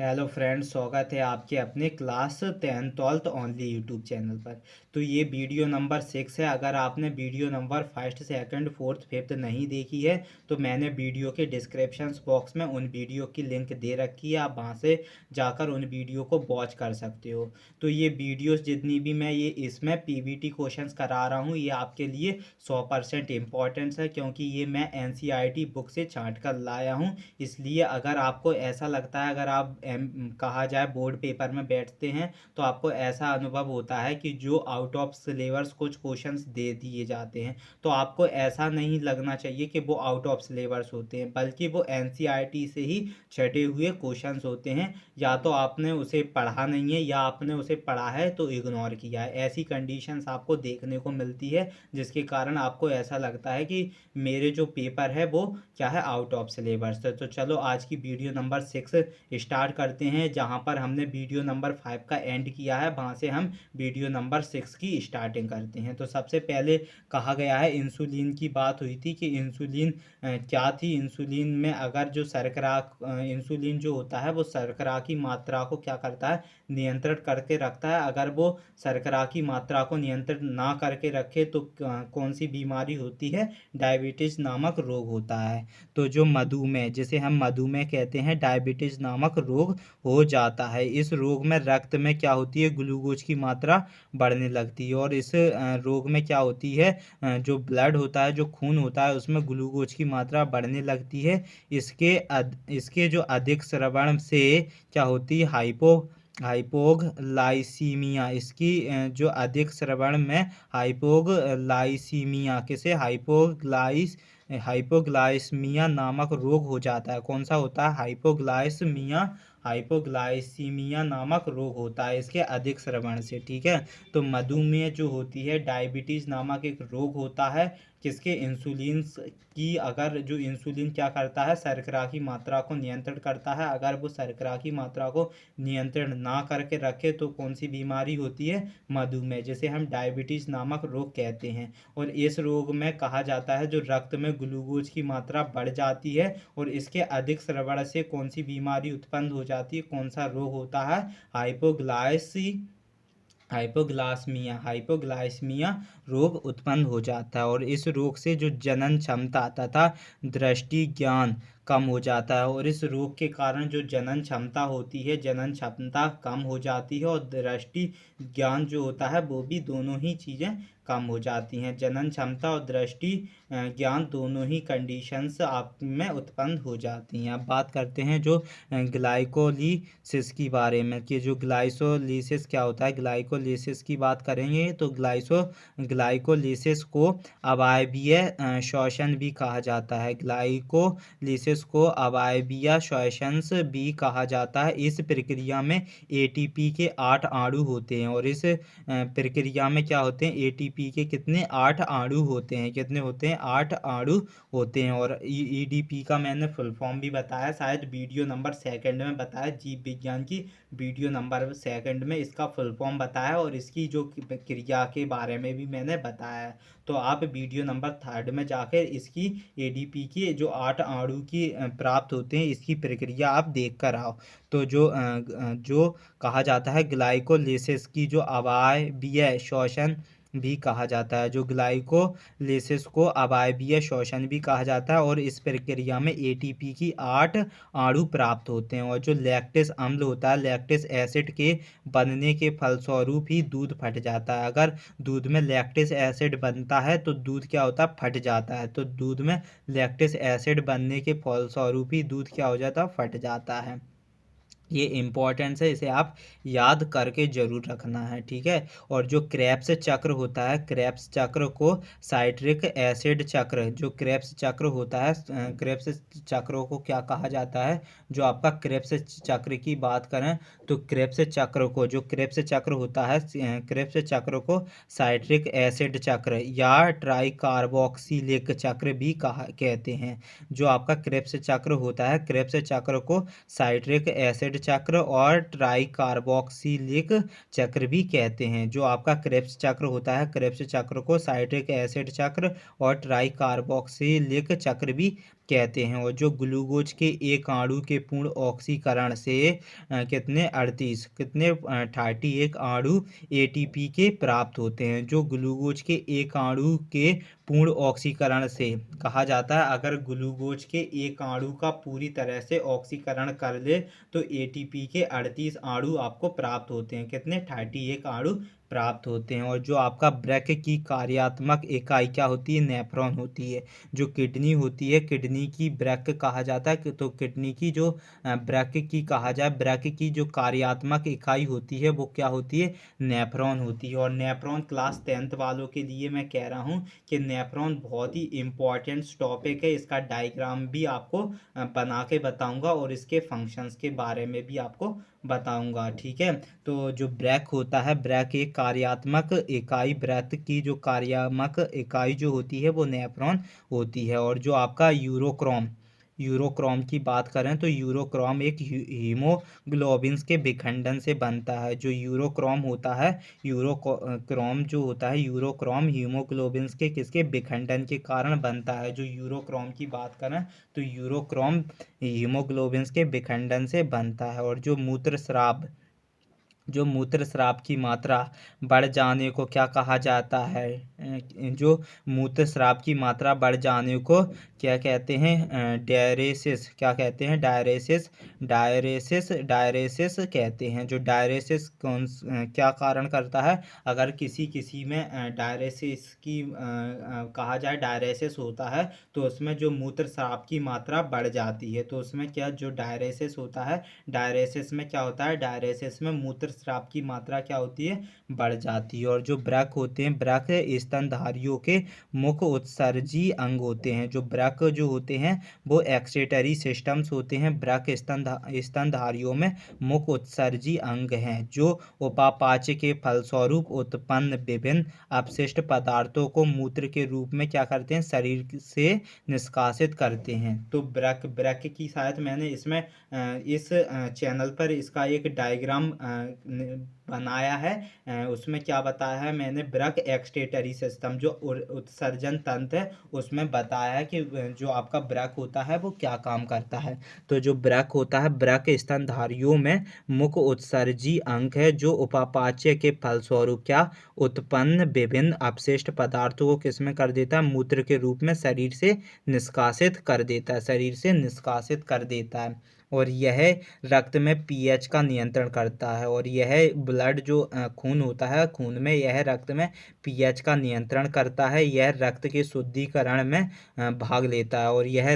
Hello friends, स्वागत है आपके अपने class 10th only YouTube channel पर। तो ये वीडियो नंबर 6 है। अगर आपने video number first second fourth fifth नहीं देखी है तो मैंने वीडियो के डिस्क्रिप्शन बॉक्स में उन वीडियो की लिंक दे रखी है, आप वहाँ से जाकर उन वीडियो को वॉच कर सकते हो। तो ये वीडियोस जितनी भी मैं ये इसमें पीवीटी क्वेश्चंस करा रहा हूँ, ये आपके लिए 100% इम्पोर्टेंस है, क्योंकि ये मैं एनसीईआरटी बुक से छांट कर लाया हूँ। इसलिए अगर आपको ऐसा लगता है, अगर आप कहा जाए बोर्ड पेपर में बैठते हैं तो आपको ऐसा अनुभव होता है कि जो आउट ऑफ सिलेबस कुछ क्वेश्चंस दे दिए जाते हैं, तो आपको ऐसा नहीं लगना चाहिए कि वो आउट ऑफ सिलेबस होते हैं, बल्कि वो एनसीईआरटी से ही छटे हुए क्वेश्चंस होते हैं। या तो आपने उसे पढ़ा नहीं है या आपने उसे पढ़ा है तो इग्नोर किया है। ऐसी कंडीशंस आपको देखने को मिलती है, जिसके कारण आपको ऐसा लगता है कि मेरे जो पेपर है वो क्या है, आउट ऑफ सिलेबस है। तो चलो आज की वीडियो नंबर 6 स्टार्ट करते हैं। जहां पर हमने वीडियो नंबर 5 का एंड किया है, वहां से हम वीडियो नंबर 6 की स्टार्टिंग करते हैं। तो सबसे पहले कहा गया है, इंसुलिन की बात हुई थी कि इंसुलिन क्या थी। इंसुलिन में अगर जो शर्करा इंसुलिन जो होता है वो शर्करा की मात्रा को क्या करता है, नियंत्रित करके रखता है। अगर वो शर्करा की मात्रा को नियंत्रित ना करके रखे तो कौन सी बीमारी होती है, डायबिटीज नामक रोग होता है। तो जो मधुमेह, जिसे हम मधुमेह कहते हैं, डायबिटीज नामक रोग हो जाता है। इस रोग में रक्त में क्या होती है, ग्लूकोज की मात्रा बढ़ने लगती है, और इस रोग में क्या होती है, जो ब्लड होता है, जो खून होता है, उसमें ग्लूकोज की मात्रा बढ़ने लगती है। इसके जो अधिक श्रवण से क्या होती है, हाइपोग्लाइसीमिया। इसकी जो अधिक श्रवण में हाइपोग्लाइसीमिया, किसे, हाइपोग्लाइसमिया नामक रोग हो जाता है। कौन सा होता है, हाइपोग्लाइसीमिया नामक रोग होता है इसके अधिक श्रवण से। ठीक है। तो मधुमेह जो होती है, डायबिटीज नामक एक रोग होता है, किसके, इंसुलिन की। अगर जो इंसुलिन क्या करता है, शर्करा की मात्रा को नियंत्रित करता है। अगर वो शर्करा की मात्रा को नियंत्रण ना करके रखे तो कौन सी बीमारी होती है, मधुमेह, जिसे हम डायबिटीज नामक रोग कहते हैं। और इस रोग में कहा जाता है जो रक्त में ग्लूकोज की मात्रा बढ़ जाती है, और इसके अधिक श्रवण से कौन सी बीमारी उत्पन्न हो जाती है, कौन सा रोग होता है, हाइपोग्लाइसमिया रोग उत्पन्न हो जाता है। और इस रोग से जो जनन क्षमता तथा दृष्टि ज्ञान कम हो जाता है, और इस रोग के कारण जो जनन क्षमता होती है, जनन क्षमता कम हो जाती है, और दृष्टि ज्ञान जो होता है वो भी, दोनों ही चीज़ें कम हो जाती हैं। जनन क्षमता और दृष्टि ज्ञान दोनों ही कंडीशंस आप में उत्पन्न हो जाती हैं। अब बात करते हैं जो ग्लाइकोलिसिस की बारे में, कि जो ग्लाइकोलिसिस क्या होता है। ग्लाइकोलिसिस की बात करेंगे तो ग्लाइकोलिसिस को अवायवीय श्वसन भी कहा जाता है। ग्लाइकोलिसिस को अवायवीय श्वसन भी कहा जाता है। इस प्रक्रिया में एटीपी के 8 अणु होते हैं, और इस प्रक्रिया में क्या होते हैं, एटीपी के कितने, 8 अणु होते हैं। कितने होते हैं, 8 अणु होते हैं। और ईडीपी का मैंने फुल फॉर्म भी बताया, शायद वीडियो नंबर सेकंड में बताया, जीव विज्ञान की वीडियो नंबर सेकंड में इसका फुल फॉर्म बताया, और इसकी जो क्रिया के बारे में भी मैंने बताया है। तो आप वीडियो नंबर थर्ड में जाकर इसकी एडीपी की जो 8 अणु की प्राप्त होते हैं, इसकी प्रक्रिया आप देख कर आओ। तो जो कहा जाता है ग्लाइकोलिसिस की जो अवायवीय श्वसन भी कहा जाता है, जो ग्लाइकोलिसिस को अवायवीय श्वसन भी कहा जाता है। और इस प्रक्रिया में एटीपी की 8 अणु प्राप्त होते हैं, और जो लैक्टिस अम्ल होता है, लैक्टिस एसिड के बनने के फलस्वरूप ही दूध फट जाता है। अगर दूध में लैक्टिस एसिड बनता है तो दूध क्या होता है, फट जाता है। तो दूध में लैक्टिस एसिड बनने के फलस्वरूप ही दूध क्या हो जाता है, फट जाता है। ये इम्पोर्टेंस है, इसे आप याद करके जरूर रखना है। ठीक है। और जो क्रेब्स चक्र होता है, क्रेब्स चक्र को साइट्रिक एसिड चक्र, जो क्रेब्स चक्र होता है, क्रेब्स चक्र को क्या कहा जाता है, जो आपका क्रेब्स चक्र की बात करें तो क्रेब्स चक्र को, जो क्रेब्स चक्र होता है, क्रेब्स चक्र को साइट्रिक एसिड चक्र या ट्राइकार्बोक्सिलिक चक्र भी कहते हैं। जो आपका क्रेब्स चक्र होता है, क्रेब्स चक्र को साइट्रिक एसिड चक्र और ट्राइकार्बोक्सिलिक चक्र भी कहते हैं। जो आपका क्रेब्स चक्र होता है, क्रेब्स चक्र को साइट्रिक एसिड चक्र और ट्राइकार्बोक्सिलिक चक्र भी कहते हैं। और जो ग्लूकोज के एक अणु के पूर्ण ऑक्सीकरण से कितने 38 कितने 31 अणु एटीपी के प्राप्त होते हैं। जो ग्लूकोज के एक अणु के पूर्ण ऑक्सीकरण से कहा जाता है, अगर ग्लूकोज के एक अणु का पूरी तरह से ऑक्सीकरण कर ले तो एटीपी के 38 अणु आपको प्राप्त होते हैं। कितने 31 अणु प्राप्त होते हैं। और जो आपका ब्रैक की कार्यात्मक इकाई क्या होती है, नेफ्रॉन होती है। जो किडनी होती है, किडनी की ब्रैक कहा जाता है। तो किडनी की जो ब्रैक की कहा जाए, ब्रैक की जो कार्यात्मक इकाई होती है वो क्या होती है, नेफ्रॉन होती है। और नेफ्रॉन क्लास 10th वालों के लिए मैं कह रहा हूँ कि नेफ्रॉन बहुत ही इम्पॉर्टेंट टॉपिक है। इसका डायग्राम भी आपको बना के बताऊंगा और इसके फंक्शंस के बारे में भी आपको बताऊंगा, ठीक है। तो जो ब्रैक होता है, ब्रैक एक कार्यात्मक इकाई, ब्रैक की जो कार्यात्मक इकाई जो होती है वो नेफ्रॉन होती है। और जो आपका यूरोक्रोम की बात करें तो यूरोक्रोम एक हीमोग्लोबिन के विखंडन से बनता है। जो यूरोक्रोम होता है, यूरोक्रोम जो होता है, यूरोक्रोम हीमोग्लोबिन के किसके विखंडन के कारण बनता है। जो यूरोक्रोम की बात करें तो यूरोक्रोम हीमोग्लोबिन के विखंडन से बनता है। और जो मूत्र स्राव की मात्रा बढ़ जाने को क्या कहा जाता है, जो मूत्र स्राव की मात्रा बढ़ जाने को क्या कहते हैं, डायरेसिस, क्या कहते हैं, डायरेसिस कहते हैं। जो डायरेसिस क्या कारण करता है, अगर किसी में डायरेसिस की कहा जाए, डायरेसिस होता है तो उसमें जो मूत्र स्राव की मात्रा बढ़ जाती है। तो उसमें क्या, जो डायरेसिस होता है, डायरेसिस में क्या होता है, डायरेसिस में मूत्र स्राव की मात्रा क्या होती है, बढ़ जाती है। और जो ब्रैक होते हैं, ब्रैक स्तनधारियों के मुख्य उत्सर्जी अंग होते हैं। जो ब्रैक जो होते हैं वो एक्सक्रीटरी सिस्टम्स होते हैं। ब्रैक स्तनधारियों में मुख्य उत्सर्जी अंग हैं, जो उपापाच्य के फलस्वरूप उत्पन्न विभिन्न अपशिष्ट पदार्थों को मूत्र के रूप में क्या करते हैं, शरीर से निष्कासित करते हैं। तो ब्रैक की शायद मैंने इसमें इस चैनल पर इसका एक डायग्राम बनाया है। उसमें क्या बताया है मैंने, ब्रैक एक्सक्रीटरी सिस्टम जो उत्सर्जन तंत्र है उसमें बताया है कि जो आपका ब्रैक होता है वो क्या काम करता है। तो जो ब्रैक होता है, ब्रैक स्तनधारियों में मुख्य उत्सर्जी अंग है, जो उपापाच्य के फलस्वरूप क्या उत्पन्न विभिन्न अपशिष्ट पदार्थों को किसमें कर देता है, मूत्र के रूप में शरीर से निष्कासित कर देता है, शरीर से निष्कासित कर देता है। और यह रक्त में पीएच का नियंत्रण करता है। और यह ब्लड जो खून होता है, खून में यह रक्त में पीएच का नियंत्रण करता है। यह रक्त के शुद्धिकरण में भाग लेता है। और यह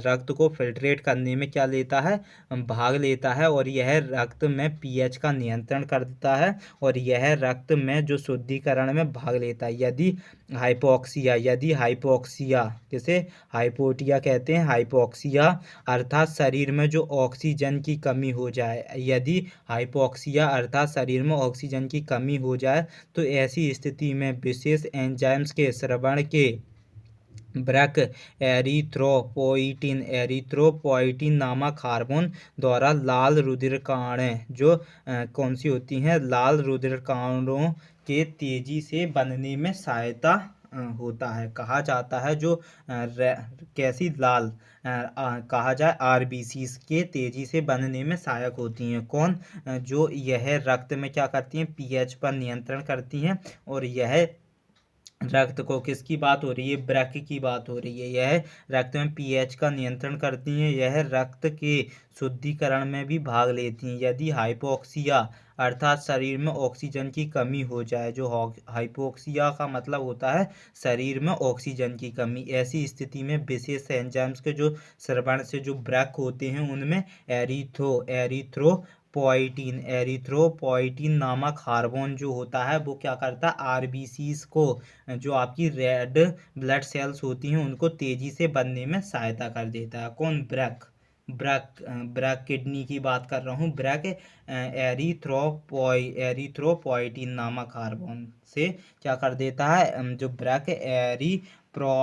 रक्त को फिल्ट्रेट करने में क्या लेता है, भाग लेता है। और यह रक्त में पीएच का नियंत्रण करता है। और यह रक्त में जो शुद्धिकरण में भाग लेता है। यदि हाइपोक्सिया किसे हाइपोटिया कहते हैं, हाइपोक्सिया अर्थात शरीर में जो ऑक्सीजन की कमी हो जाए, यदि हाइपोक्सिया अर्थात शरीर में ऑक्सीजन की कमी हो जाए तो ऐसी स्थिति में विशेष एंजाइम्स के स्रवण के ब्रैक एरिथ्रोपोइटिन नामक हार्मोन द्वारा लाल रुधिरकणें जो कौन सी होती हैं, लाल रुधिरकणों के तेजी से बनने में सहायता होता है। कहा जाता है जो कैसी लाल कहा जाए, आरबीसी के तेजी से बनने में सहायक होती हैं। कौन, जो यह रक्त में क्या करती हैं, पीएच पर नियंत्रण करती हैं। और यह रक्त को, किसकी बात हो रही है, ब्रैक की बात हो रही है, यह रक्त में पीएच का नियंत्रण करती हैं। यह रक्त के शुद्धिकरण में भी भाग लेती हैं। यदि हाइपोक्सिया अर्थात शरीर में ऑक्सीजन की कमी हो जाए, जो हाइपोक्सिया का मतलब होता है शरीर में ऑक्सीजन की कमी, ऐसी स्थिति में विशेष एंजाइम्स के जो स्रवण से जो ब्रैक होते हैं उनमें एरिथ्रोपोइटिन नामक हार्मोन जो होता है वो क्या करता है, आरबीसीज को, जो आपकी रेड ब्लड सेल्स होती हैं उनको तेजी से बनने में सहायता कर देता है। कौन, ब्रैक किडनी की बात कर रहा हूँ। ब्रैक एरिथ्रोपोइटिन नामक हार्मोन से क्या कर देता है, जो ब्रैक प्रो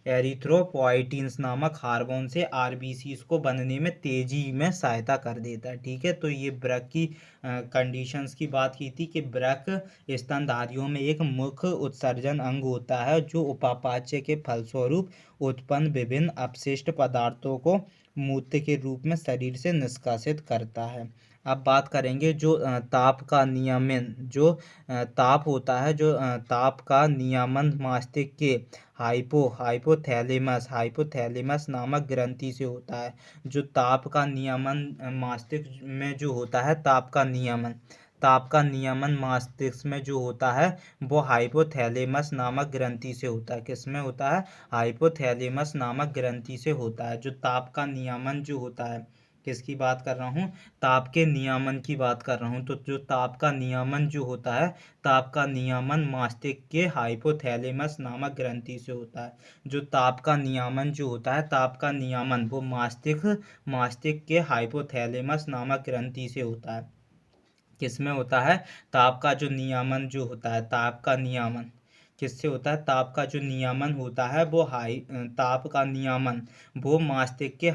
एरिथ्रोपोइटिन्स नामक हार्मोन से आरबीसीज को बनने में तेजी में सहायता कर देता है। ठीक है, तो ये वृक्क की कंडीशंस की बात की थी कि वृक्क स्तनधारियों में एक मुख्य उत्सर्जन अंग होता है जो उपापचय के फलस्वरूप उत्पन्न विभिन्न अपशिष्ट पदार्थों को मूत्र के रूप में शरीर से निष्कासित करता है। अब बात करेंगे जो ताप का नियमन, जो ताप होता है, जो ताप का नियमन मस्तिष्क के हाइपोथैलेमस नामक ग्रंथि से होता है। जो ताप का नियमन मस्तिष्क में जो होता है, ताप का नियमन मस्तिष्क में जो होता है वो हाइपोथैलेमस नामक ग्रंथि से होता है। किस में होता है? हाइपोथैलेमस नामक ग्रंथि से होता है। जो ताप का नियमन जो होता है, किसकी बात कर रहा हूँ? ताप के नियमन की बात कर रहा हूँ। तो जो ताप का नियमन जो होता है, ताप का नियमन मस्तिष्क के हाइपोथैलेमस नामक ग्रंथि से होता है। जो ताप का नियमन जो होता है, ताप का नियमन वो मस्तिष्क के हाइपोथैलेमस नामक ग्रंथि से होता है। किसमें होता है? ताप का जो नियमन जो होता है, ताप का नियमन किससे होता है? ताप का जो नियमन होता है वो ताप का नियमन वो मस्तिष्क के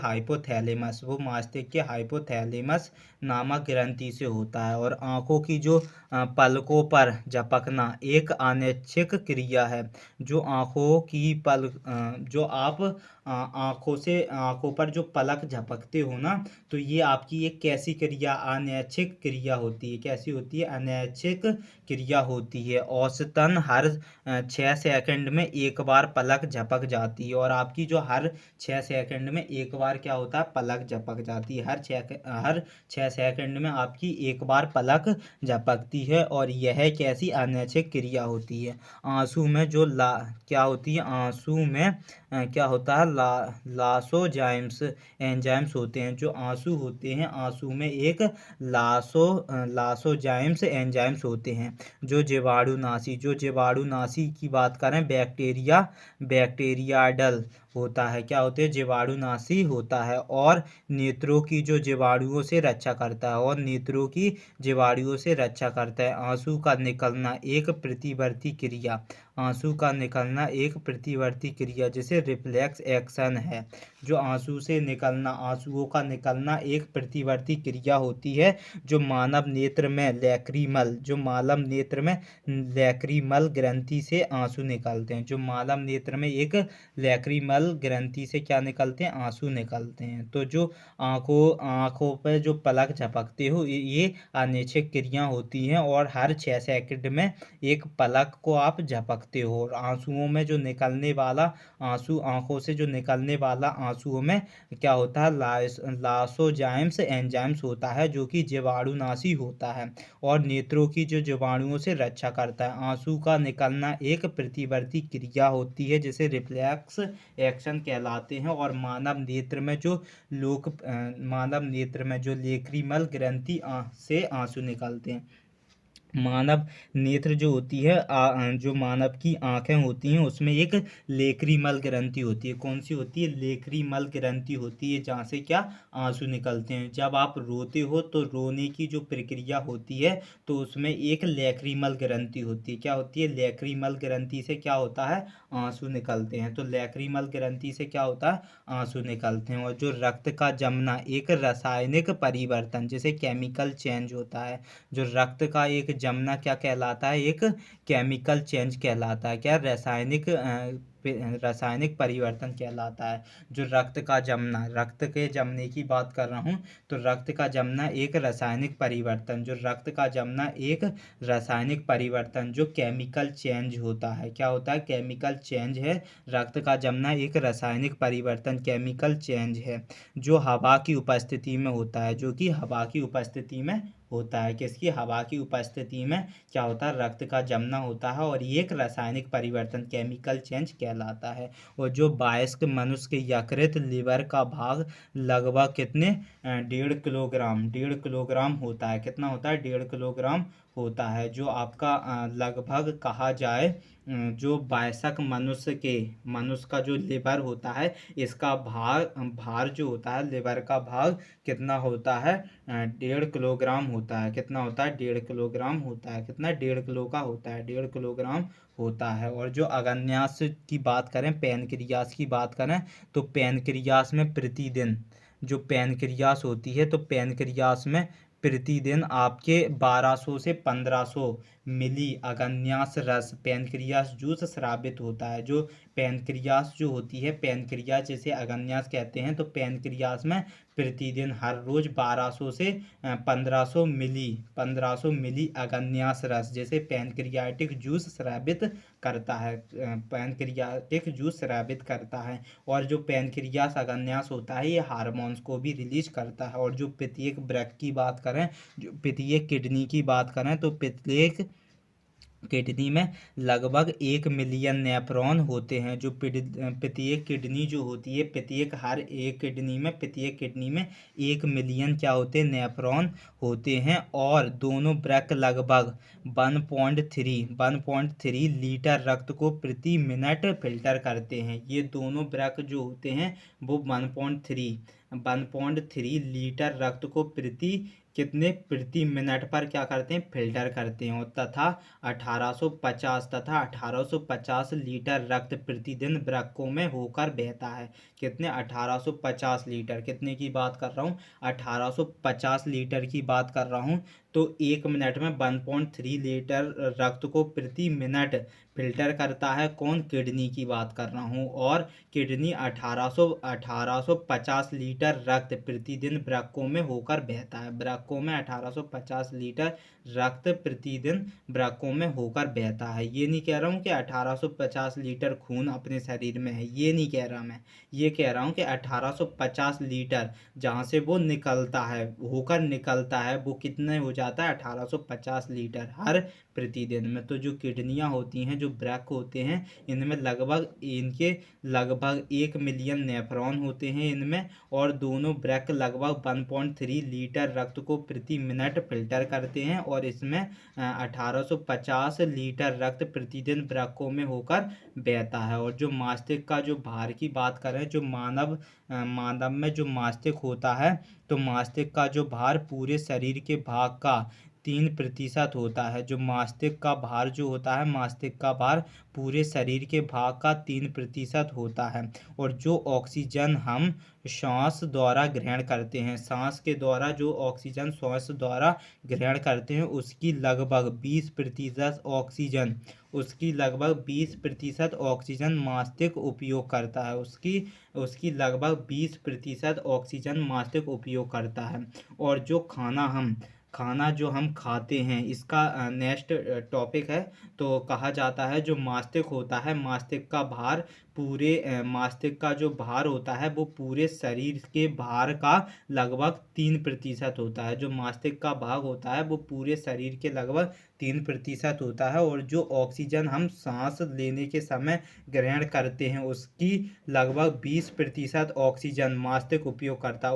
हाइपोथैलेमस नामक ग्रंथि से होता है। और आँखों की जो पलकों पर झपकना एक अनैच्छिक क्रिया है। जो आँखों की जो आप आँखों पर जो पलक झपकते हो ना, तो ये आपकी एक कैसी क्रिया? अनैच्छिक क्रिया होती है। कैसी होती है? अनैच्छिक क्रिया होती है। औसतन हर 6 सेकंड में एक बार पलक झपक जाती है। और आपकी जो हर 6 सेकंड में एक बार क्या होता है? पलक झपक जाती है। हर 6 सेकंड में आपकी एक बार पलक झपकती है। और यह कैसी अनैच्छिक क्रिया होती है? आंसू में जो क्या होती है? आंसू में क्या होता है? लासोजाइम्स एंजाइम्स होते हैं। जो आंसू होते हैं, आंसू में एक लासोजाइम्स एंजाइम्स होते हैं। जो जीवाणुनाशी की बात करें, बैक्टीरियाडल होता है। क्या होते हैं? जीवाणुनाशी होता है। और नेत्रों की जो जीवाणुओं से रक्षा करता है, आंसू का निकलना एक प्रतिवर्ती क्रिया जिसे रिफ्लेक्स एक्शन है। जो आंसुओं का निकलना एक प्रतिवर्ती क्रिया होती है। जो मानव नेत्र में लैक्रिमल ग्रंथि से आंसू निकलते हैं। जो मानव नेत्र में एक लैक्रिमल ग्रंथि से क्या निकलते हैं? आंसू निकलते हैं। तो जो आंखों पर जो पलक झपकते हो, ये अनैच्छिक क्रिया होती हैं। और हर 6 सेकंड में एक पलक को आप झपकते हो। और आंखों से जो निकलने वाला आंसुओं में क्या होता है? लासोजाइम्स एंजाइम्स होता है, जो कि जीवाणुनाशी होता है और नेत्रों की जो जीवाणुओं से रक्षा करता है। आंसू का निकलना एक प्रतिवर्ती क्रिया होती है जिसे रिफ्लेक्स एक्शन कहलाते हैं। और मानव नेत्र में जो लेक्रिमल ग्रंथि से आंसू निकलते हैं। मानव नेत्र जो होती है, जो मानव की आंखें होती हैं, उसमें एक लेक्रिमल ग्रंथि होती है। कौन सी होती है? लेक्रिमल ग्रंथि होती है, जहाँ से क्या? आंसू निकलते हैं। जब आप रोते हो तो रोने की जो प्रक्रिया होती है, तो उसमें एक लेक्रिमल ग्रंथि होती है। क्या होती है? लेक्रिमल ग्रंथि से क्या होता है? आंसू निकलते हैं। तो लेक्रिमल ग्रंथि से क्या होता है? आंसू निकलते हैं। और जो रक्त का जमना एक रासायनिक परिवर्तन जैसे केमिकल चेंज होता है। जो रक्त का एक जमना क्या कहलाता है? एक केमिकल चेंज कहलाता है। क्या? रासायनिक परिवर्तन कहलाता है। जो रक्त के जमने की बात कर रहा हूँ, तो रक्त का जमना एक रासायनिक परिवर्तन जो केमिकल चेंज होता है। क्या होता है? केमिकल चेंज है। रक्त का जमना एक रासायनिक परिवर्तन केमिकल चेंज है, जो हवा की उपस्थिति में होता है। जो कि हवा की उपस्थिति में होता है। किसकी? हवा की उपस्थिति में क्या होता है? रक्त का जमना होता है। और ये एक रासायनिक परिवर्तन केमिकल चेंज कहलाता है। और जो वयस्क मनुष्य के यकृत लिवर का भाग लगभग कितने? 1.5 किलोग्राम होता है। कितना होता है? 1.5 किलोग्राम होता है, जो आपका लगभग कहा जाए जो वयस्क मनुष्य का जो लिवर होता है, इसका भार भार जो होता है, लिवर का भार कितना होता है, 1.5 किलोग्राम होता है। कितना होता है? 1.5 किलोग्राम होता है। कितना? 1.5 किलो का होता है, 1.5 किलोग्राम होता है। और जो अग्न्यास की बात करें, पैनक्रियास की बात करें, तो पैनक्रियास में प्रतिदिन जो पैनक्रियास होती है, तो पैनक्रियास में प्रतिदिन आपके 1200 से 1500 मिली अग्न्यास रस, पैनक्रियास जूस स्रावित होता है। जो पैनक्रियास जो होती है, पैनक्रियास जिसे अग्न्यास कहते हैं, तो पैनक्रियास में प्रतिदिन हर रोज 1200 से 1500 मिली अग्न्यास रस, जैसे पैनक्रियाटिक जूस स्रावित करता है, पैनक्रियाटिक जूस स्रावित करता है। और जो पैनक्रियास अग्न्यास होता है, ये हार्मोन्स को भी रिलीज करता है। और जो प्रत्येक वृक्क की बात करें, जो प्रत्येक किडनी की बात करें, तो प्रत्येक किडनी में लगभग 1 मिलियन नेफ्रॉन होते हैं। जो प्रत्येक किडनी जो होती है, प्रत्येक किडनी में 1 मिलियन क्या होते हैं? नेफ्रॉन होते हैं। और दोनों वृक्क लगभग 1.3 लीटर रक्त को प्रति मिनट फिल्टर करते हैं। ये दोनों वृक्क जो होते हैं, वो 1.3 लीटर रक्त को प्रति मिनट पर क्या करते हैं? फिल्टर करते हैं। और तथा 1850 लीटर रक्त प्रतिदिन वृक्कों में होकर बहता है। कितने? 1850 लीटर। कितने की बात कर रहा हूँ? 1850 लीटर की बात कर रहा हूँ। तो 1 मिनट में 1.3 लीटर रक्त को प्रति मिनट फिल्टर करता है। कौन? किडनी की बात कर रहा हूँ। और किडनी 1850 लीटर रक्त प्रतिदिन वृक्कों में होकर बहता है। वृक्कों में 1850 लीटर रक्त प्रतिदिन वृक्कों में होकर बहता है। ये नहीं कह रहा हूँ कि 1850 लीटर खून अपने शरीर में है, ये नहीं कह रहा मैं। ये कह रहा हूँ कि 1850 लीटर जहाँ से वो निकलता है, होकर निकलता है, वो कितने हो जाता है? 1850 लीटर हर प्रतिदिन में। तो जो किडनियाँ होती हैं, जो वृक्क होते हैं, इनमें लगभग 1 मिलियन नेफ्रॉन होते हैं इनमें। और दोनों वृक्क लगभग 1.3 लीटर रक्त को प्रति मिनट फिल्टर करते हैं। और इसमें 1850 लीटर रक्त प्रतिदिन वृक्कों में होकर बहता है। और जो मस्तिष्क का जो भार की बात करें, जो मानव में जो मस्तिष्क होता है, तो मस्तिष्क का जो भार पूरे शरीर के भाग का 3% होता है। जो मस्तिष्क का भार जो होता है, मस्तिष्क का भार पूरे शरीर के भाग का 3% होता है। और जो ऑक्सीजन हम श्वास द्वारा ग्रहण करते हैं, सांस के द्वारा जो ऑक्सीजन श्वास द्वारा ग्रहण करते हैं, उसकी लगभग 20% ऑक्सीजन मस्तिष्क उपयोग करता है। उसकी लगभग 20% ऑक्सीजन मस्तिष्क उपयोग करता है। और जो खाना जो हम खाते हैं, इसका नेक्स्ट टॉपिक है। तो कहा जाता है जो मस्तिष्क होता है, मस्तिष्क का जो भार होता है, वो पूरे शरीर के भार का लगभग 3% होता है। जो मस्तिष्क का भाग होता है, वो पूरे शरीर के लगभग 3% होता है। और जो ऑक्सीजन हम सांस लेने के समय ग्रहण करते हैं, उसकी लगभग 20% ऑक्सीजन मस्तिष्क उपयोग करता है।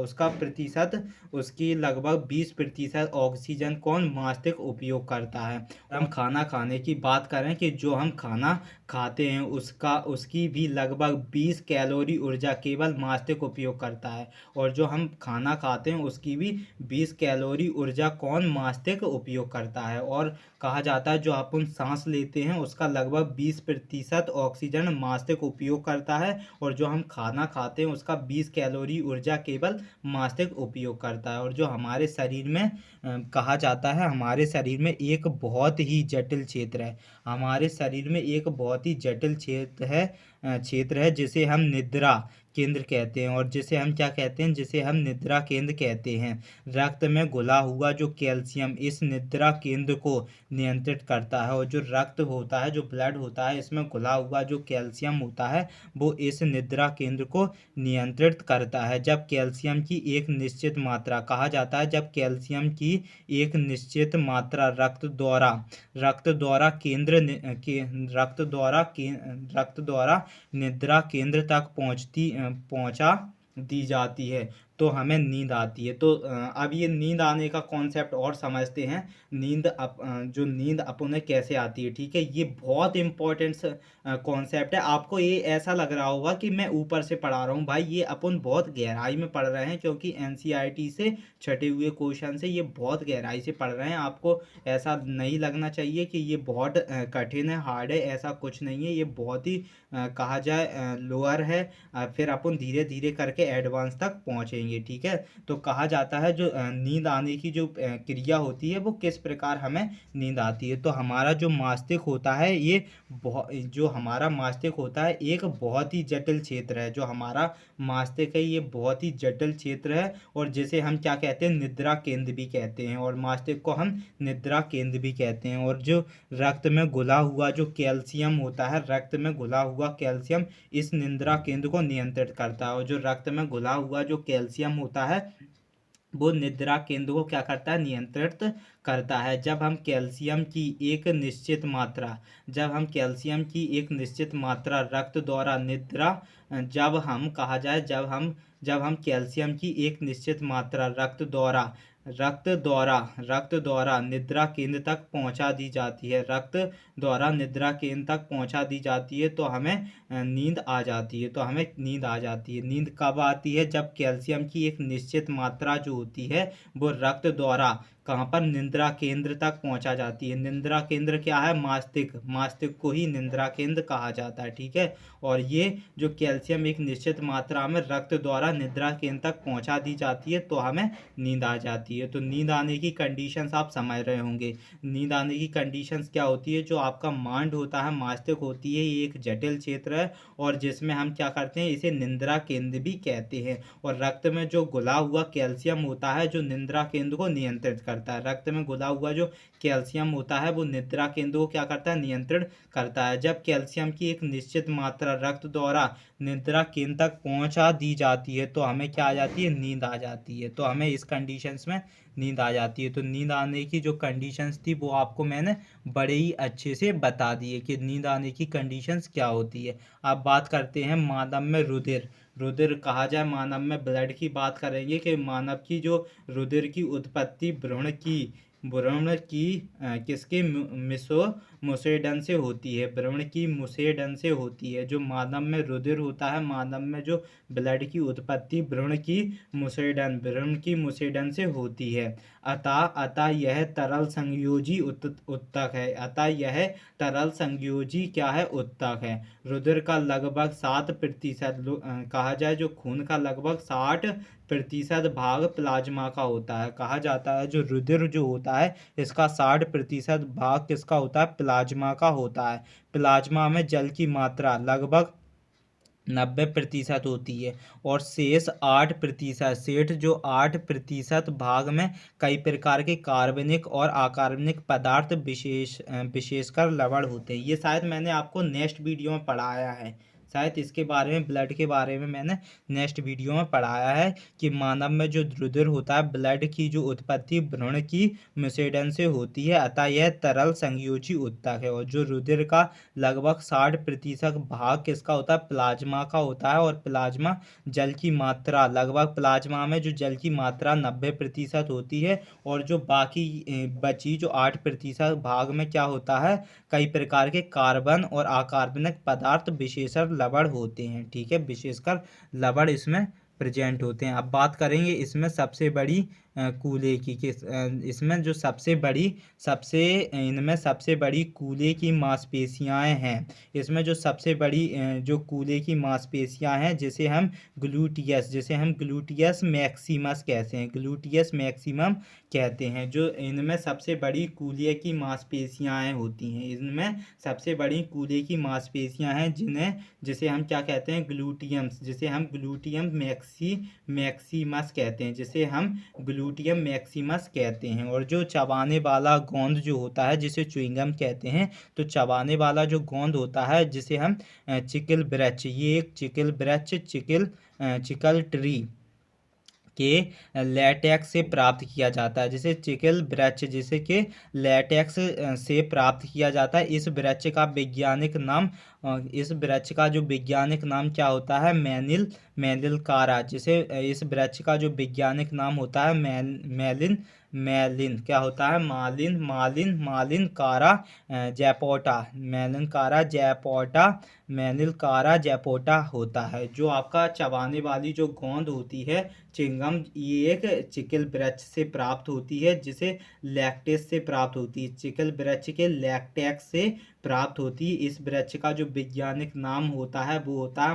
उसकी लगभग 20% ऑक्सीजन कौन? मस्तिष्क उपयोग करता है। हम खाना खाने की बात करें कि जो हम खाना खाते हैं, उसकी भी लगभग 20 कैलोरी ऊर्जा केवल मस्तिष्क उपयोग करता है। और जो हम खाना खाते हैं, उसकी भी 20 कैलोरी ऊर्जा कौन? मस्तिष्क उपयोग करता है। और कहा जाता है जो अपन सांस लेते हैं, उसका लगभग 20% ऑक्सीजन मस्तिष्क उपयोग करता है। और जो हम खाना खाते हैं, उसका 20 कैलोरी ऊर्जा केवल मस्तिष्क उपयोग करता है। और जो हमारे शरीर में कहा जाता है, हमारे शरीर में एक बहुत ही जटिल क्षेत्र है। हमारे शरीर में एक बहुत ही जटिल क्षेत्र है जिसे हम निद्रा केंद्र कहते हैं। और जिसे हम क्या कहते हैं? जिसे हम निद्रा केंद्र कहते हैं। रक्त में घुला हुआ जो कैल्शियम इस निद्रा केंद्र को नियंत्रित करता है। और जो रक्त होता है, जो ब्लड होता है, इसमें घुला हुआ जो कैल्शियम होता है, वो इस निद्रा केंद्र को नियंत्रित करता है। जब कैल्शियम की एक निश्चित मात्रा, कहा जाता है जब कैल्शियम की एक निश्चित मात्रा रक्त द्वारा निद्रा केंद्र तक पहुंचा दी जाती है, तो हमें नींद आती है। तो अब ये नींद आने का कॉन्सेप्ट और समझते हैं। जो नींद अपुन कैसे आती है, ठीक है। ये बहुत इंपॉर्टेंट कॉन्सेप्ट है। आपको ये ऐसा लग रहा होगा कि मैं ऊपर से पढ़ा रहा हूँ, भाई ये अपन बहुत गहराई में पढ़ रहे हैं, क्योंकि एनसीईआरटी से छटे हुए क्वेश्चन से ये बहुत गहराई से पढ़ रहे हैं। आपको ऐसा नहीं लगना चाहिए कि ये बहुत कठिन है, हार्ड है, ऐसा कुछ नहीं है। ये बहुत ही कहा जाए लोअर है। फिर अपन धीरे धीरे करके एडवांस तक पहुंचेंगे, ठीक है। तो कहा जाता है जो नींद आने की जो क्रिया होती है वो किस प्रकार हमें नींद आती है। तो हमारा जो मस्तिष्क होता है, ये जो हमारा मस्तिष्क होता है एक बहुत ही जटिल क्षेत्र है। जो हमारा मस्तिष्क है ये बहुत ही जटिल क्षेत्र है, और जिसे हम क्या कहते हैं, निद्रा केंद्र भी कहते हैं, और मस्तिष्क को हम निद्रा केंद्र भी कहते हैं। और जो रक्त में घुला हुआ जो कैल्शियम होता है, रक्त में घुला हुआ कैल्शियम इस निद्रा केंद्र को नियंत्रित करता है। और जो रक्त में घुला हुआ जो कैल्शियम होता है वो निद्रा केंद्र को क्या करता है, नियंत्रित करता है। जब हम कैल्शियम की एक निश्चित मात्रा रक्त द्वारा निद्रा जब हम कहा जाए जब हम कैल्शियम की एक निश्चित मात्रा रक्त द्वारा निद्रा केंद्र तक पहुंचा दी जाती है, रक्त द्वारा निद्रा केंद्र तक पहुंचा दी जाती है, तो हमें नींद आ जाती है। नींद कब आती है, जब कैल्शियम की एक निश्चित मात्रा जो होती है वो रक्त द्वारा कहाँ पर, निद्रा केंद्र तक पहुंचा जाती है। निद्रा केंद्र क्या है, मस्तिष्क को ही निद्रा केंद्र कहा जाता है, ठीक है। और ये जो कैल्शियम एक निश्चित मात्रा में रक्त द्वारा निद्रा केंद्र तक पहुंचा दी जाती है, तो हमें नींद आ जाती है। तो नींद आने की कंडीशंस आप समझ रहे होंगे। नींद आने की कंडीशंस क्या होती है, जो आपका माइंड होता है, मस्तिष्क होती है, ये एक जटिल क्षेत्र है, और जिसमें हम क्या करते हैं, इसे निद्रा केंद्र भी कहते हैं। और रक्त में जो घुला हुआ कैल्शियम होता है जो निद्रा केंद्र को नियंत्रित करता है, रक्त में घुला हुआ जो कैल्शियम होता है वो निद्रा केंद्र को क्या करता है, नियंत्रित करता है। जब कैल्शियम की एक निश्चित मात्रा रक्त द्वारा निद्रा केंद्र तक पहुंचा दी जाती है, तो हमें क्या आ जाती है, नींद आ जाती है। तो हमें इस कंडीशंस में नींद आ जाती है। तो नींद आने की जो कंडीशंस थी वो आपको मैंने बड़े ही अच्छे से बता दिए कि नींद आने की कंडीशंस क्या होती है। अब बात करते हैं मानव में रुधिर कहा जाए, मानव में ब्लड की बात करेंगे कि मानव की जो रुधिर की उत्पत्ति भ्रूण की किसके मुसेडन से होती है, भ्रूण की मुसेडन से होती है। जो मानव में रुधिर होता है, मानव में जो ब्लड की उत्पत्ति भ्रूण की मुसेडन से होती है। अतः यह तरल संयोजी उत्तक है। क्या है, उत्तक है। रुधिर का लगभग 7% कहा जाए, जो खून का लगभग 60% भाग प्लाज्मा का होता है। कहा जाता है जो रुधिर जो होता है इसका 60% भाग किसका होता है, प्लाज्मा का होता है। प्लाज्मा में जल की मात्रा लगभग 90% होती है, और शेष 8% भाग में कई प्रकार के कार्बनिक और अकार्बनिक पदार्थ विशेषकर लवण होते हैं। ये शायद मैंने आपको नेक्स्ट वीडियो में पढ़ाया है, शायद इसके बारे में, ब्लड के बारे में मैंने नेक्स्ट वीडियो में पढ़ाया है कि मानव में जो रुधिर होता है, ब्लड की जो उत्पत्ति भ्रूण की मुसेडन से होती है, अतः यह तरल संयोजी उत्तक है। और जो रुधिर का लगभग 60% भाग किसका होता है, प्लाज्मा का होता है। और प्लाज्मा जल की मात्रा लगभग, प्लाज्मा में जो जल की मात्रा 90% होती है, और जो बाकी बची जो 8% भाग में क्या होता है, कई प्रकार के कार्बन और अकार्बनिक पदार्थ विशेषकर लवण होते हैं, ठीक है। विशेषकर लवण इसमें प्रेजेंट होते हैं। अब बात करेंगे इसमें सबसे बड़ी कूल्हे की, इसमें जो इनमें सबसे बड़ी कूल्हे की मांसपेशियां हैं। इसमें जो सबसे बड़ी जो कूल्हे की मांसपेशियां हैं, जिसे हम ग्लूटियस मैक्सिमस कहते हैं। जो इनमें सबसे बड़ी कूल्हे की मांसपेशियां होती हैं, इनमें सबसे बड़ी कूल्हे की मांसपेशियां हैं, जिसे हम क्या कहते हैं, ग्लूटियम मैक्सिमस कहते हैं। और जो चबाने वाला गोंद जो होता है, जिसे च्युइंगम कहते हैं, तो चबाने वाला जो गोंद होता है जिसे हम चिकल ट्री के लेटेक्स से प्राप्त किया जाता है। जैसे चिकिल वृक्ष जिसे कि लेटेक्स से प्राप्त किया जाता है। इस वृक्ष का वैज्ञानिक नाम इस वृक्ष का जो वैज्ञानिक नाम क्या होता है? मैलिलकारा। जिसे इस वृक्ष का जो वैज्ञानिक नाम होता है मैलिन मैलिन क्या होता है? मालिन कारा जैपोटा मैलिलकारा जैपोटा होता है। जो आपका चबाने वाली जो गोंद होती है चिंगम, ये एक चिकिल वृक्ष से प्राप्त होती है, जिसे लैक्टेस से प्राप्त होती है। चिकिल वृक्ष के लैक्टेक्स से प्राप्त होती है। इस वृक्ष का जो वैज्ञानिक नाम होता है वो होता है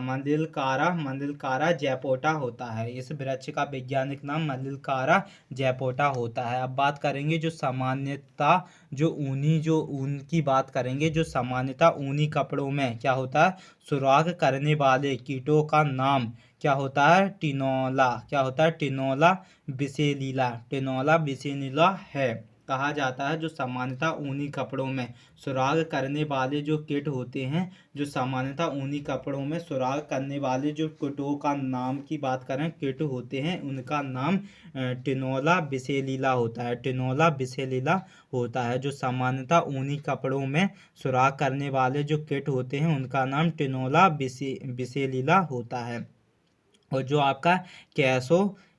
मानिलकारा जैपोटा होता है। इस वृक्ष का वैज्ञानिक नाम मानिलकारा जैपोटा होता है। अब बात करेंगे जो सामान्यता जो ऊन की बात करेंगे। जो सामान्यता ऊनी कपड़ों में क्या होता है? सुराख करने वाले कीटों का नाम क्या होता है? टिनोला। क्या होता है? टिनोला बिसेनिला है। कहा जाता है जो सामान्यतः ऊनी कपड़ों में सुराग करने वाले जो कीट होते हैं, जो सामान्यतः ऊनी कपड़ों में सुराग करने वाले जो कीटों का नाम की बात करें, कीट होते हैं, उनका नाम टिनोला बिसेलिला होता है। टिनोला बिसेलिला होता है। जो सामान्यतः ऊनी कपड़ों में सुराग करने वाले जो कीट होते हैं उनका नाम टिनोला बिसेलिला होता है। और जो आपका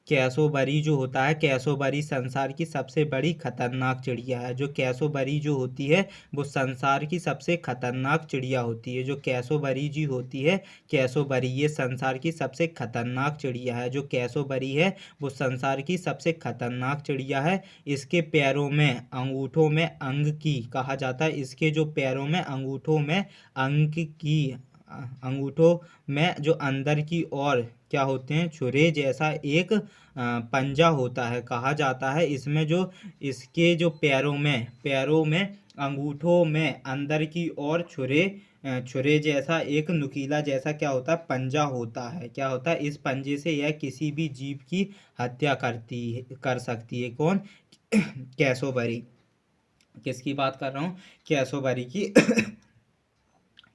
कैसोबरी जो होता है, कैसोबरी संसार की सबसे बड़ी खतरनाक चिड़िया है। जो कैसोबरी जो होती है वो संसार की सबसे खतरनाक चिड़िया होती है। जो कैसोबरी जी होती है, कैसोबरी ये संसार की सबसे खतरनाक चिड़िया है। जो कैसोबरी है वो संसार की सबसे खतरनाक चिड़िया है। इसके पैरों में अंगूठों में अंग की कहा जाता है। इसके जो पैरों में अंगूठों में जो अंदर की ओर क्या होते हैं? छुरे जैसा एक पंजा होता है। कहा जाता है इसमें जो इसके जो पैरों में अंगूठों में अंदर की ओर छुरे जैसा एक नुकीला जैसा क्या होता है? पंजा होता है। क्या होता है? इस पंजे से यह किसी भी जीव की हत्या कर सकती है। कौन? कैसोबरी। किसकी बात कर रहा हूँ? कैसोबरी की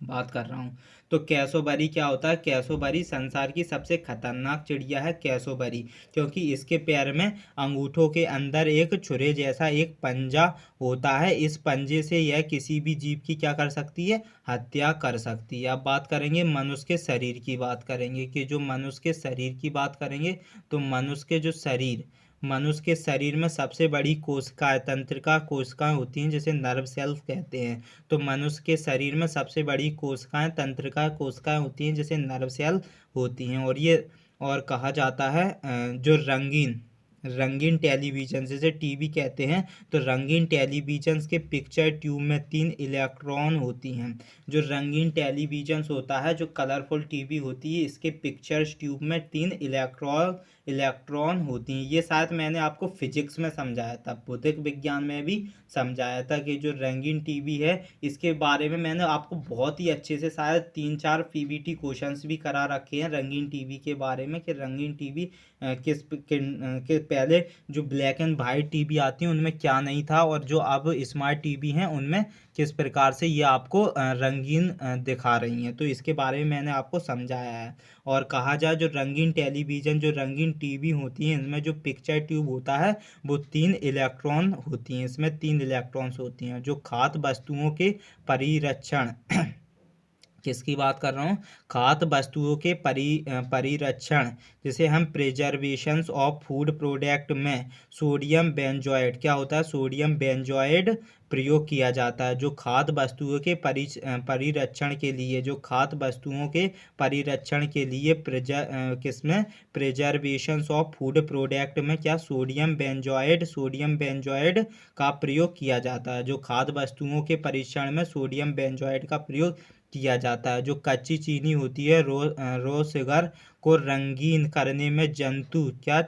बात कर रहा हूँ। तो कैसोबरी क्या होता है? कैसोबरी संसार की सबसे खतरनाक चिड़िया है कैसोबरी, क्योंकि इसके पैर में अंगूठों के अंदर एक छुरे जैसा एक पंजा होता है। इस पंजे से यह किसी भी जीव की क्या कर सकती है? हत्या कर सकती है। अब बात करेंगे मनुष्य के शरीर की बात करेंगे कि जो मनुष्य के शरीर की बात करेंगे तो मनुष्य के शरीर में सबसे बड़ी कोशिकाएं तंत्रिका कोशिकाएं होती हैं, जिसे नर्व सेल्स कहते हैं। तो मनुष्य के शरीर में सबसे बड़ी कोशिकाएं तंत्रिका कोशिकाएं होती हैं, जिसे नर्व सेल होती हैं। और कहा जाता है जो रंगीन टेलीविजन जिसे टीवी कहते हैं, तो रंगीन टेलीविजन के पिक्चर ट्यूब में 3 इलेक्ट्रॉन होती हैं। जो रंगीन टेलीविजन होता है, जो कलरफुल टीवी होती है, इसके पिक्चर ट्यूब में 3 इलेक्ट्रॉन होती हैं। ये शायद मैंने आपको फिजिक्स में समझाया था, भौतिक विज्ञान में भी समझाया था कि जो रंगीन टीवी है इसके बारे में मैंने आपको बहुत ही अच्छे से शायद 3-4 पीबीटी क्वेश्चंस भी करा रखे हैं रंगीन टीवी के बारे में, कि रंगीन टीवी के पहले जो ब्लैक एंड वाइट टीवी आती हैं उनमें क्या नहीं था, और जो अब स्मार्ट टीवी हैं उनमें किस प्रकार से ये आपको रंगीन दिखा रही हैं। तो इसके बारे में मैंने आपको समझाया है। और कहा जाए जो रंगीन टेलीविज़न जो रंगीन टीवी होती हैं, इनमें जो पिक्चर ट्यूब होता है वो 3 इलेक्ट्रॉन होती हैं। इसमें 3 इलेक्ट्रॉन्स होती हैं। जो खाद्य वस्तुओं के परिरक्षण किसकी बात कर रहा हूँ? खाद्य वस्तुओं के परिरक्षण, जिसे हम प्रिजर्वेशंस ऑफ फूड प्रोडक्ट में सोडियम बेंजोएट क्या होता है? सोडियम बेंजोएट प्रयोग किया जाता है। जो खाद्य वस्तुओं के परिरक्षण के लिए किसमें? प्रिजर्वेशंस ऑफ फूड प्रोडक्ट में क्या? सोडियम बेंजोएट का प्रयोग किया जाता है। जो खाद्य वस्तुओं के परीक्षण में सोडियम बेंजोएट का प्रयोग किया जाता है। जो कच्ची चीनी होती है रो शुगर को रंगीन करने में जंतु क्या?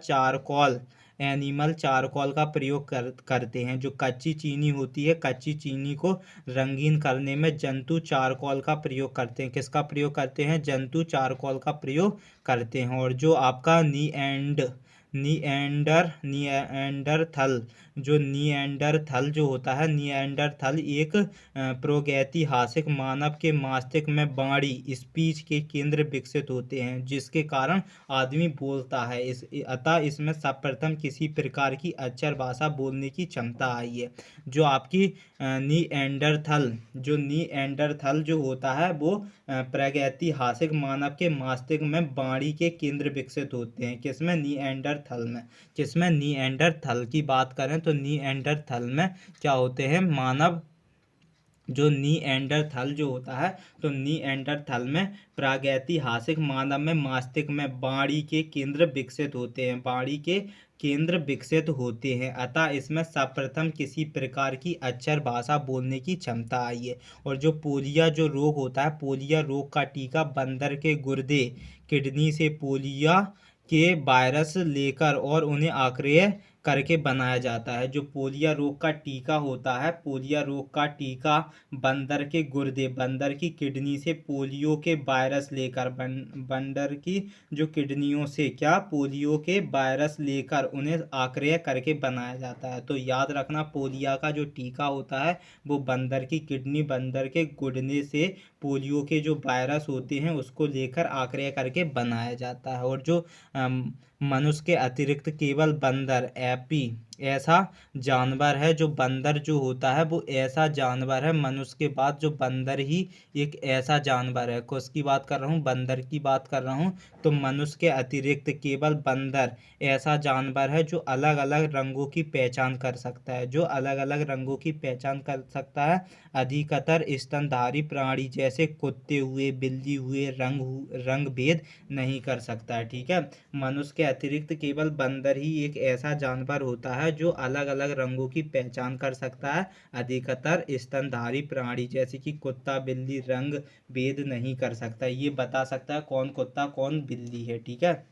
एनिमल चारकोल का प्रयोग करते हैं। जो कच्ची चीनी होती है, कच्ची चीनी को रंगीन करने में जंतु चारकोल का प्रयोग करते हैं। किसका प्रयोग करते हैं? जंतु चारकोल का प्रयोग करते हैं। और जो आपका निएंडरथल जो होता है, निएंडरथल एक प्रागैतिहासिक मानव के मस्तिष्क में बाणी स्पीच के केंद्र विकसित होते हैं, जिसके कारण आदमी बोलता है। अतः इसमें सर्वप्रथम किसी प्रकार की अक्षर भाषा बोलने की क्षमता आई है। जो आपकी निएंडरथल जो होता है वो प्रागैतिहासिक मानव के मस्तिष्क में बाणी के केंद्र विकसित होते हैं। किसमें? निएंडरथल की बात करें तो निएंडरथल में क्या होते हैं? मानव जो निएंडरथल जो होता है, तो निएंडरथल में प्रागैतिहासिक मानव में मस्तिष्क में बाणी के केंद्र विकसित होते हैं। अतः इसमें सर्वप्रथम किसी प्रकार की अक्षर भाषा बोलने की क्षमता आई है। और जो पोलिया जो रोग होता है, पोलिया रोग का टीका बंदर के गुर्दे किडनी से पोलिया के वायरस लेकर और उन्हें आक्रिय करके बनाया जाता है। जो पोलिया रोग का टीका होता है, पोलिया रोग का टीका बंदर के गुर्दे, बंदर की किडनी से पोलियो के वायरस लेकर बंदर की जो किडनियों से क्या पोलियो के वायरस लेकर उन्हें आक्रिय करके बनाया जाता है। तो याद रखना, पोलिया का जो टीका होता है वो बंदर की किडनी, बंदर के गुर्दे से पोलियो के जो वायरस होते हैं उसको लेकर आक्रिय करके बनाया जाता है। और जो मनुष्य के अतिरिक्त केवल बंदर ऐसा जानवर है, जो बंदर जो होता है वो ऐसा जानवर है, मनुष्य के बाद जो बंदर ही एक ऐसा जानवर है। किसकी बात कर रहा हूँ? बंदर की बात कर रहा हूँ। तो मनुष्य के अतिरिक्त केवल बंदर ऐसा जानवर है जो अलग अलग रंगों की पहचान कर सकता है, अधिकतर स्तनधारी प्राणी जैसे कुत्ते हुए, बिल्ली हुए रंग भेद नहीं कर सकता है। ठीक है, मनुष्य के अतिरिक्त केवल बंदर ही एक ऐसा जानवर होता है जो अलग अलग रंगों की पहचान कर सकता है। अधिकतर स्तनधारी प्राणी जैसे कि कुत्ता बिल्ली रंग भेद नहीं कर सकता, ये बता सकता है कौन कुत्ता कौन बिल्ली है। ठीक है,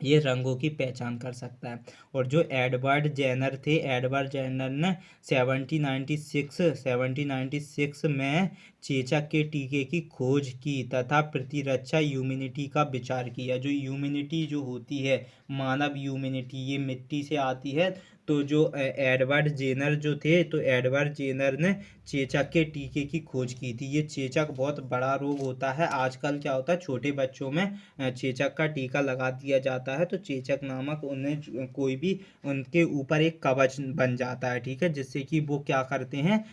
ये रंगों की पहचान कर सकता है। और जो एडवर्ड जेनर थे, एडवर्ड जेनर ने 1796 में चेचक के टीके की खोज की तथा प्रतिरक्षा इम्यूनिटी का विचार किया। जो इम्यूनिटी जो होती है, मानव इम्यूनिटी, ये मिट्टी से आती है। तो जो एडवर्ड जेनर जो थे, तो एडवर्ड जेनर ने चेचक के टीके की खोज की थी। ये चेचक बहुत बड़ा रोग होता है। आजकल क्या होता है, छोटे बच्चों में चेचक का टीका लगा दिया जाता है, तो चेचक नामक उन्हें कोई भी उनके ऊपर एक कवच बन जाता है। ठीक है, जिससे कि वो क्या करते हैं,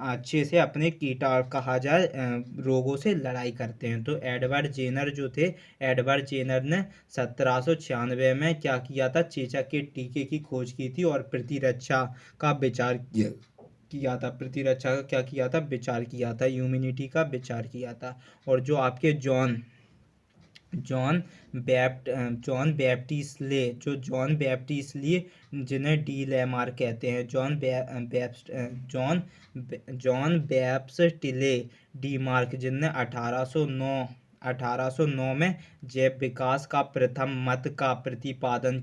अच्छे से अपने कहा जाए रोगों से लड़ाई करते हैं। तो एडवर्ड जेनर जो थे, एडवर्ड जेनर ने 1796 में क्या किया था, चेचक के टीके की खोज की थी और प्रतिरक्षा का विचार किया था। प्रतिरक्षा का क्या किया था, विचार किया था, इम्यूनिटी का विचार किया था। और जो आपके जॉन बैप्टिस्ट ले, जिन्हें डी लेमार्क कहते हैं, जॉन बैप्टिस्ट डी मार्क, जिनने 1809 में जैव विकास का प्रथम मत का प्रतिपादन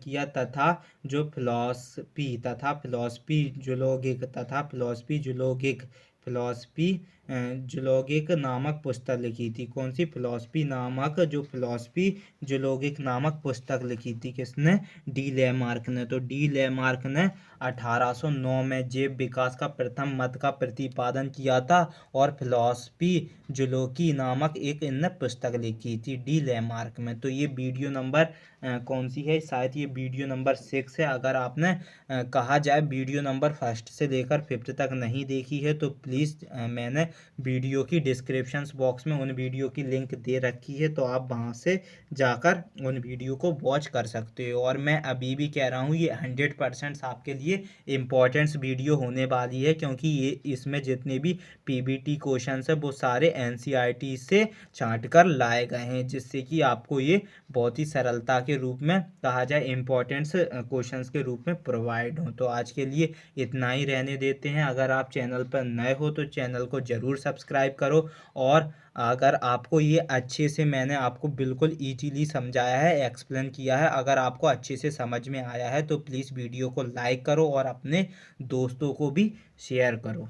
किया, तथा जो फिलॉसफी नामक पुस्तक लिखी थी। कौन सी? फिलॉसफी नामक पुस्तक लिखी थी। किसने? डी लेमार्क ने। तो डी लेमार्क ने 1809 में जैव विकास का प्रथम मत का प्रतिपादन किया था और फिलॉसफी जूलॉजी नामक एक इनने पुस्तक लिखी थी डी लेमार्क में। तो ये वीडियो नंबर कौन सी है? शायद ये वीडियो नंबर 6 है। अगर आपने कहा जाए वीडियो नंबर 1 से लेकर 5 तक नहीं देखी है तो प्लीज़ मैंने वीडियो की डिस्क्रिप्शन बॉक्स में उन वीडियो की लिंक दे रखी है, तो आप वहाँ से जाकर उन वीडियो को वॉच कर सकते हो। और मैं अभी भी कह रहा हूँ, ये 100% आपके लिए इम्पोर्टेंट्स वीडियो होने वाली है, क्योंकि ये इसमें जितने भी पीबीटी क्वेश्चन है वो सारे एनसीईआरटी से छांट कर लाए गए हैं, जिससे कि आपको ये बहुत ही सरलता के रूप में कहा जाए इम्पोर्टेंट्स क्वेश्चंस के रूप में प्रोवाइड हो। तो आज के लिए इतना ही रहने देते हैं। अगर आप चैनल पर नए हो तो चैनल को ज़रूर सब्सक्राइब करो। और अगर आपको ये अच्छे से मैंने आपको बिल्कुल ईजीली समझाया है, एक्सप्लेन किया है, अगर आपको अच्छे से समझ में आया है तो प्लीज़ वीडियो को लाइक करो और अपने दोस्तों को भी शेयर करो।